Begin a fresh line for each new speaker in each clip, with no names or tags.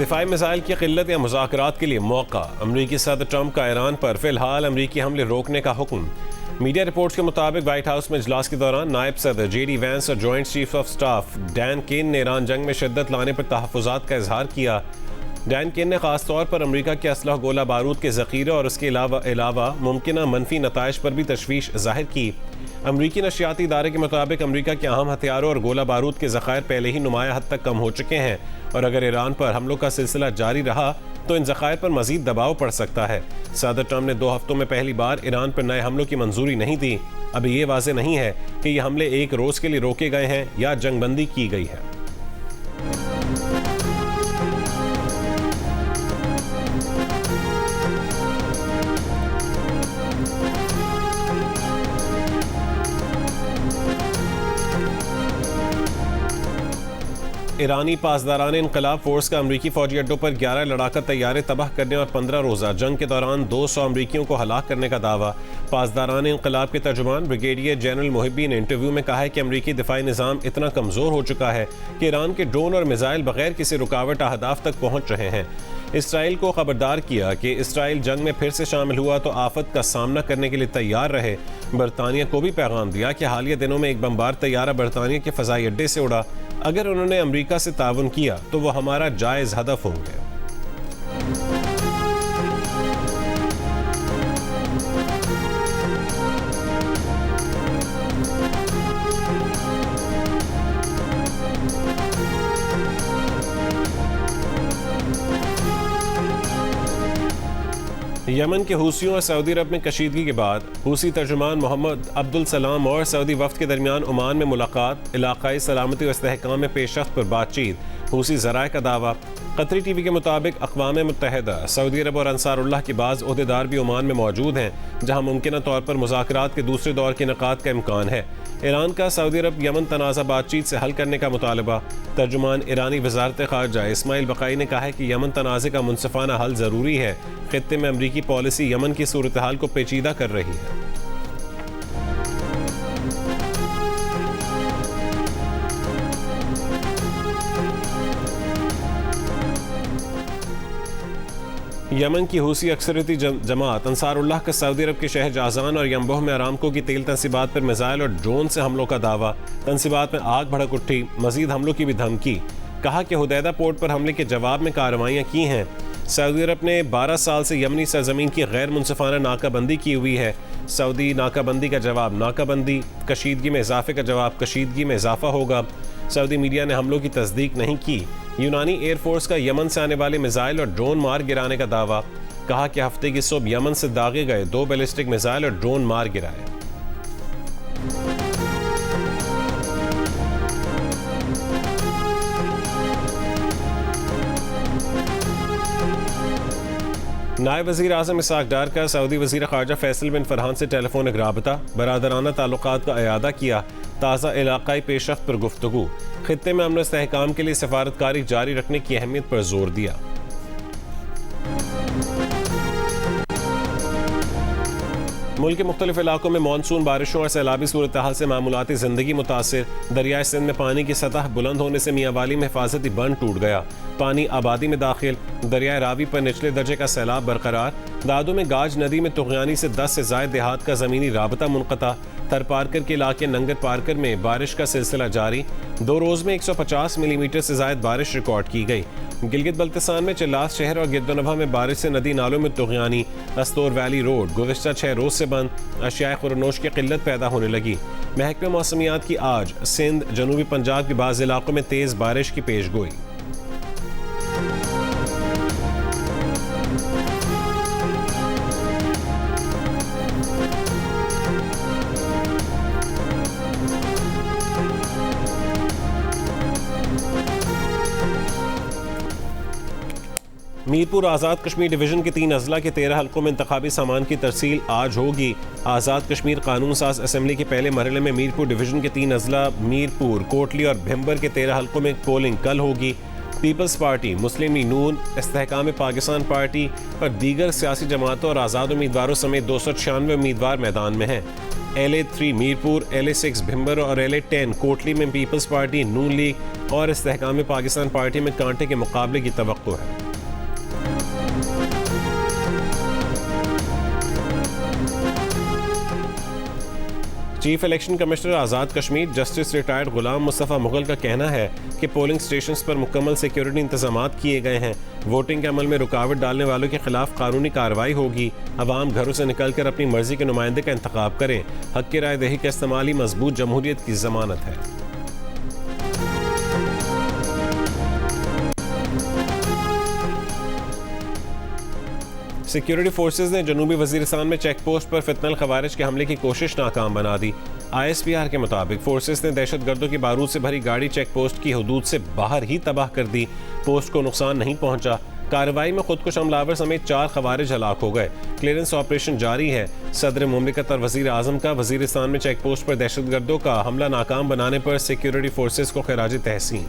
दिफाई missile की किल्लत या मुज़ाकरात के लिए मौका। अमरीकी सदर ट्रंप का ईरान पर फिलहाल अमरीकी हमले रोकने का हुक्म। मीडिया रिपोर्ट्स के मुताबिक व्हाइट हाउस में इजलास के दौरान नायब सदर JD वैंस और joint chief of staff Dan Caine ने ईरान जंग में शिद्दत लाने पर तहफ़्फ़ुज़ात का इजहार किया। डैन केन ने खास तौर पर अमरीका के असलह गोला बारूद के ज़ख़ीरे और उसके अलावा मुमकिन मनफी नताइज पर भी तशवीश ज़ाहिर की। अमरीकी नशियाती इदारे के मुताबिक अमरीका के अहम हथियारों और गोला बारूद के ज़ख़ायर पहले ही नुमाया हद तक कम हो चुके हैं और अगर ईरान पर हमलों का सिलसिला जारी रहा तो इन ज़ख़ायर पर मज़ीद दबाव पड़ सकता है। सदर ट्रंप ने 2 हफ्तों में पहली बार ईरान पर नए हमलों की मंजूरी नहीं दी। अभी ये वाज़ेह नहीं है कि ये हमले एक रोज़ के लिए रोके गए हैं या जंगबंदी की गई है। ईरानी पासदारान इनकलाब फोर्स का अमरीकी फौजी अड्डों पर 11 लड़ाका तैयारे तबाह करने और 15 रोज़ा जंग के दौरान 200 अमरीकियों को हलाक करने का दावा। पासदारान इनकलाब के तर्जुमान ब्रिगेडियर जनरल मोहिब्बी ने इंटरव्यू में कहा है कि अमरीकी दिफाई निज़ाम इतना कमज़ोर हो चुका है कि ईरान के ड्रोन और मिसाइल बगैर किसी रुकावट अहदाफ तक पहुँच रहे हैं। इसराइल को खबरदार किया कि इसराइल जंग में फिर से शामिल हुआ तो आफत का सामना करने के लिए तैयार रहे। बरतानिया को भी पैगाम दिया कि हालिया दिनों में एक बमबार तैयारा बरतानिया के फ़ज़ाई अड्डे से उड़ा। अगर उन्होंने अमरीका से ताउन किया तो वो हमारा जायज़ हदफ होंगे। यमन के हूसियों और सऊदी अरब में कशीदगी के बाद हूसी तर्जुमान मोहम्मद अब्दुल सलाम और सऊदी वफ्द के दरमियान ओमान में मुलाकात। इलाकाई सलामती और इस्तेहकाम में पेशरफ्त पर बातचीत। हूसी ज़राए का दावा। कतरी TV के मुताबिक अक़वाम मुत्तहिदा, सऊदी अरब और अंसारुल्लाह के बाज़ ओहदेदार भी ओमान में मौजूद हैं, जहाँ मुमकिन तौर पर मुज़ाकरात के दूसरे दौर के इनेकाद का इम्कान है। ईरान का सऊदी अरब यमन तनाज़ा बातचीत से हल करने का मुतालबा। तर्जुमान ईरानी वज़ारत ख़ारजा इस्माइल बक़ाई ने कहा है कि यमन तनाज़े का मुनसिफ़ाना हल ज़रूरी है। ख़ित्ते में अमरीकी पॉलिसी यमन की सूरत हाल को पेचीदा कर रही है। यमन की हूसी अक्सरती जमात अंसारुल्लाह का सऊदी अरब के शहर जाज़ान और यम्बोह में अरामको की तेल तंसीबात पर मिसाइल और ड्रोन से हमलों का दावा। तंसीबात में आग भड़क उठी। मजीद हमलों की भी धमकी। कहा कि हुदैदा पोर्ट पर हमले के जवाब में कार्रवाइयाँ की हैं। सऊदी अरब ने 12 साल से यमनी सरजमीन की गैर मुनसिफाना नाकाबंदी की हुई है। सऊदी नाकाबंदी का जवाब नाकाबंदी, कशीदगी में इजाफे का जवाब कशीदगी में इजाफा होगा। सऊदी मीडिया ने हमलों की तस्दीक नहीं की। यूनानी एयरफोर्स का यमन से आने वाले मिसाइल और ड्रोन मार गिराने का दावा। कहा कि हफ्ते की सुबह यमन से दागे गए 2 बैलिस्टिक मिसाइल और ड्रोन मार गिराए। नायब वज़ीर आज़म इसहाक़ डार का सऊदी वज़ीर ख़ारजा फैसल बिन फरहान से टेलीफोनिक राबता। बरादराना ताल्लुक़ात का अयादा किया। ताज़ा इलाक़ाई पेशरफ्त पर गुफ्तगू। ख़ित्ते में अमन और इस्तेहकाम के लिए सफ़ारतकारी जारी रखने की अहमियत पर जोर दिया। मुल्क के मुख्तलिफ इलाकों में मानसून बारिशों और सैलाबी सूरत हाल से मामूलाती ज़िंदगी मुतासिर। दरियाए सिंध में पानी की सतह बुलंद होने से मियाँ वाली में हिफाजती बंद टूट गया। पानी आबादी में दाखिल। दरियाए रावी पर निचले दर्जे का सैलाब बरकरार। दादो में गाज नदी में तुग़यानी से 10 से ज़ायद देहात का ज़मीनी राबता मुनक़ता। थर पारकर के इलाके नंगर पारकर में बारिश का सिलसिला जारी। 2 रोज़ में 150 मिलीमीटर से ज़ायद बारिश रिकॉर्ड की गई। गिलगित बल्तिस्तान में चिल्लास शहर और गिरदोनवा में बारिश से नदी नालों में तुग़यानी। अस्तोर वैली रोड गुज़िश्ता 6 रोज़ से बंद। अशियाए खुरनोश की किल्लत पैदा होने लगी। महकमे मौसमियात की आज सिंध जनूबी पंजाब के बाज़ इलाकों में तेज़ बारिश की पेशगोई। मीरपुर आज़ाद कश्मीर डिवीज़न के 3 अजला के 13 हल्कों में इंतखाबी सामान की तरसील आज होगी। आज़ाद कश्मीर कानून साज असम्बली के पहले मरहले में मीरपुर डिवीज़न के 3 अजला मीरपुर, कोटली और भिम्बर के 13 हल्कों में पोलिंग कल होगी। पीपल्स पार्टी, मुस्लिम लीग नून, इस्तेहकाम पाकिस्तान पार्टी और दीगर सियासी जमातों और आज़ाद उम्मीदवारों समेत 296 उम्मीदवार मैदान में हैं। LA3 मीरपुर, LA6 भिंबर और LA10 कोटली में पीपल्स पार्टी, नून लीग और इस्तेहकाम पाकिस्तान पार्टी में कांटे के मुकाबले की तवक्को है। Chief election commissioner Azad Kashmir justice retired गुलाम मुस्तफ़ा मुगल का कहना है कि पोलिंग स्टेशंस पर मुकम्मल सिक्योरिटी इंतजामात किए गए हैं। वोटिंग के अमल में रुकावट डालने वालों के खिलाफ कानूनी कार्रवाई होगी। अवाम घरों से निकलकर अपनी मर्जी के नुमाइंदे का इंतखाब करें। हक की राय दही का इस्तेमाल ही मजबूत जमहूरियत की जमानत है। सिक्योरिटी फोर्सेज ने जनूबी वजीरिस्तान में चेक पोस्ट पर फितनल खवारिज के हमले की कोशिश नाकाम बना दी। ISPR के मुताबिक फोर्सेज ने दहशत गर्दों की बारूद से भरी गाड़ी चेक पोस्ट की हदूद से बाहर ही तबाह कर दी। पोस्ट को नुकसान नहीं पहुंचा। कार्रवाई में खुदकुश हमलावर समेत 4 खवारिज हलाक हो गए। क्लियरेंस ऑपरेशन जारी है। सदर मुमलिकत और वजीर आजम का वजीरिस्तान में चेक पोस्ट पर दहशत गर्दों का हमला नाकाम बनाने पर सिक्योरिटी फोर्सेज को खिराज तहसीन।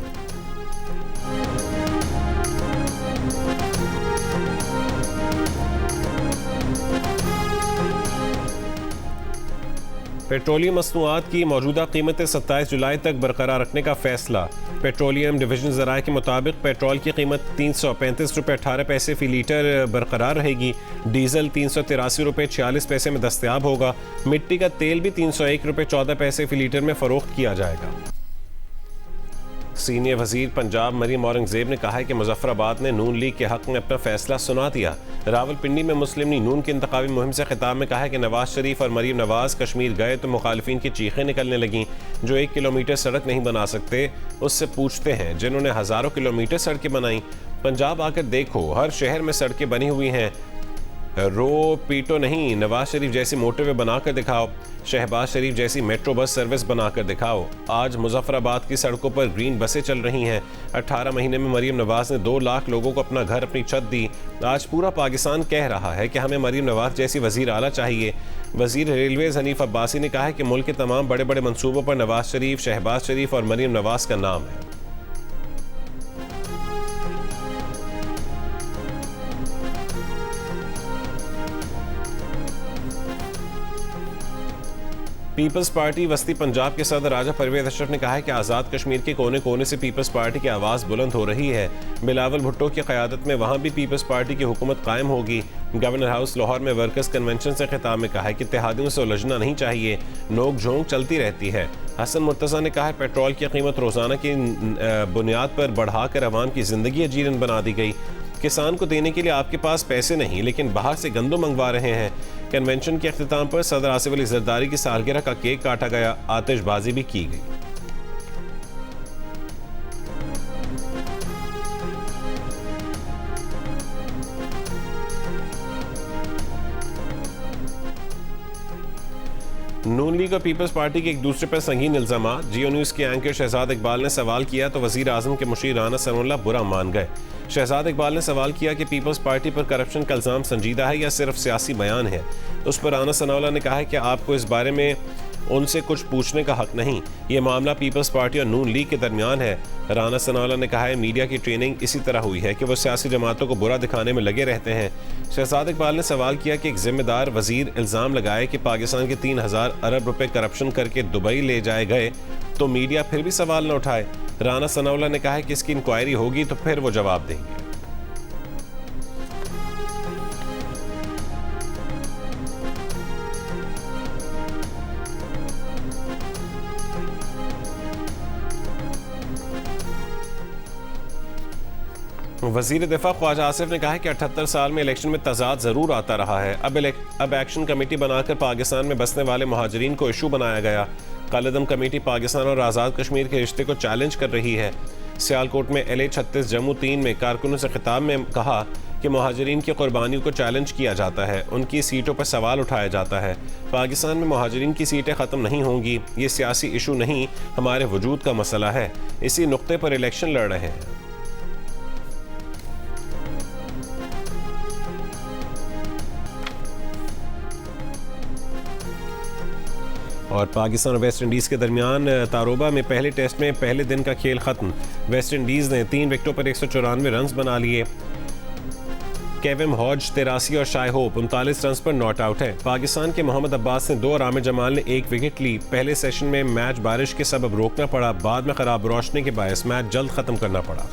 पेट्रोलियम मसनूआत की मौजूदा कीमतें 27 जुलाई तक बरकरार रखने का फैसला। पेट्रोलियम डिवीजन ज़राए के मुताबिक पेट्रोल की कीमत 335 रुपये 18 पैसे फ़ी लीटर बरकरार रहेगी। डीजल 383 रुपये 46 पैसे में दस्तयाब होगा। मिट्टी का तेल भी 301 रुपये 14 पैसे फ़ी लीटर में फ़रोख्त किया जाएगा। सीनियर वजीर पंजाब मरीम औरंगजेब ने कहा है कि मुजफ्फराबाद ने नून लीग के हक में अपना फैसला सुना दिया। रावलपिंडी में मुस्लिम लीग नून की इंतखाबी मुहिम से खिताब में कहा है कि नवाज शरीफ और मरीम नवाज कश्मीर गए तो मुखालिफिन की चीखें निकलने लगीं। जो 1 किलोमीटर सड़क नहीं बना सकते उससे पूछते हैं जिन्होंने हज़ारों किलोमीटर सड़कें बनाई। पंजाब आकर देखो, हर शहर में सड़कें बनी हुई हैं। रो पीटो नहीं, नवाज शरीफ जैसी मोटरवे बनाकर दिखाओ, शहबाज शरीफ जैसी मेट्रो बस सर्विस बनाकर दिखाओ। आज मुजफ्फराबाद की सड़कों पर ग्रीन बसें चल रही हैं। 18 महीने में मरीम नवाज ने 2 लाख लोगों को अपना घर, अपनी छत दी। आज पूरा पाकिस्तान कह रहा है कि हमें मरीम नवाज जैसी वजीर आला चाहिए। वजीर रेलवेज हनीफ अब्बासी ने कहा है कि मुल्क के तमाम बड़े बड़े मनसूबों पर नवाज शरीफ, शहबाज शरीफ और मरीम नवाज का नाम है। पीपल्स पार्टी वस्ती पंजाब के सदर राजा परवेज अशरफ ने कहा है कि आज़ाद कश्मीर के कोने कोने से पीपल्स पार्टी की आवाज़ बुलंद हो रही है। बिलावल भुट्टो की क़यादत में वहाँ भी पीपल्स पार्टी की हुकूमत कायम होगी। गवर्नर हाउस लाहौर में वर्कर्स कन्वेंशन से खिताब में कहा है कि इत्तेहादियों से उलझना नहीं चाहिए, नोक झोंक चलती रहती है। हसन मुर्तज़ा ने कहा है पेट्रोल की कीमत रोज़ाना की बुनियाद पर बढ़ाकर अवाम की ज़िंदगी अजीरन बना दी गई। किसान को देने के लिए आपके पास पैसे नहीं, लेकिन बाहर से गंदम मंगवा रहे हैं। कन्वेंशन के अख्तिताम पर सदर आसिफ अली जरदारी की सालगिरह का केक काटा गया, आतिशबाजी भी की गई। नून लीग और पीपल्स पार्टी के एक दूसरे पर संगीन इल्जामात। जियो न्यूज़ के एंकर शहजाद इकबाल ने सवाल किया तो वजीर आजम के मुशीर राना सनाउल्लाह बुरा मान गए। शहजाद इकबाल ने सवाल किया कि पीपल्स पार्टी पर करप्शन का इल्ज़ाम संजीदा है या सिर्फ सियासी बयान है। उस पर राना सनाउल्लाह ने कहा है कि आपको इस बारे में उनसे कुछ पूछने का हक नहीं, ये मामला पीपल्स पार्टी और नून लीग के दरमियान है। राना सनाउल्लाह ने कहा है मीडिया की ट्रेनिंग इसी तरह हुई है कि वो सियासी जमातों को बुरा दिखाने में लगे रहते हैं। शहजाद इकबाल ने सवाल किया कि एक जिम्मेदार वजीर इल्ज़ाम लगाए कि पाकिस्तान के 3000 अरब रुपए करप्शन करके दुबई ले जाए गए तो मीडिया फिर भी सवाल न उठाए। राना सनाउल्लाह ने कहा है कि इसकी इंक्वायरी होगी तो फिर वो जवाब देंगे। वजीर दिफा ख्वाजा आसिफ ने कहा है कि 78 साल में इलेक्शन में तजाद ज़रूर आता रहा है। अब एक्शन कमेटी बनाकर पाकिस्तान में बसने वाले महाजरीन को इशू बनाया गया। कालेदम कमेटी पाकिस्तान और आज़ाद कश्मीर के रिश्ते को चैलेंज कर रही है। सियालकोट में LA36 जम्मू 3 में कारकुनों से खिताब में कहा कि महाजरीन की कुर्बानियों को चैलेंज किया जाता है, उनकी सीटों पर सवाल उठाया जाता है। पाकिस्तान में महाजरीन की सीटें ख़त्म नहीं होंगी, ये सियासी इशू नहीं, हमारे वजूद का मसला है। इसी नुक्ते पर इलेक्शन लड़ रहे हैं। और पाकिस्तान और वेस्ट इंडीज़ के दरमियान तारोबा में पहले टेस्ट में पहले दिन का खेल ख़त्म। वेस्ट इंडीज़ ने 3 विकेटों पर 194 रन बना लिए। केविम हॉज 83 और शाय होप 39 रन पर नॉट आउट है। पाकिस्तान के मोहम्मद अब्बास ने 2 और आमिर जमाल ने 1 विकेट ली। पहले सेशन में मैच बारिश के सबब रोकना पड़ा, बाद में खराब रोशनी के बायस मैच जल्द खत्म करना पड़ा।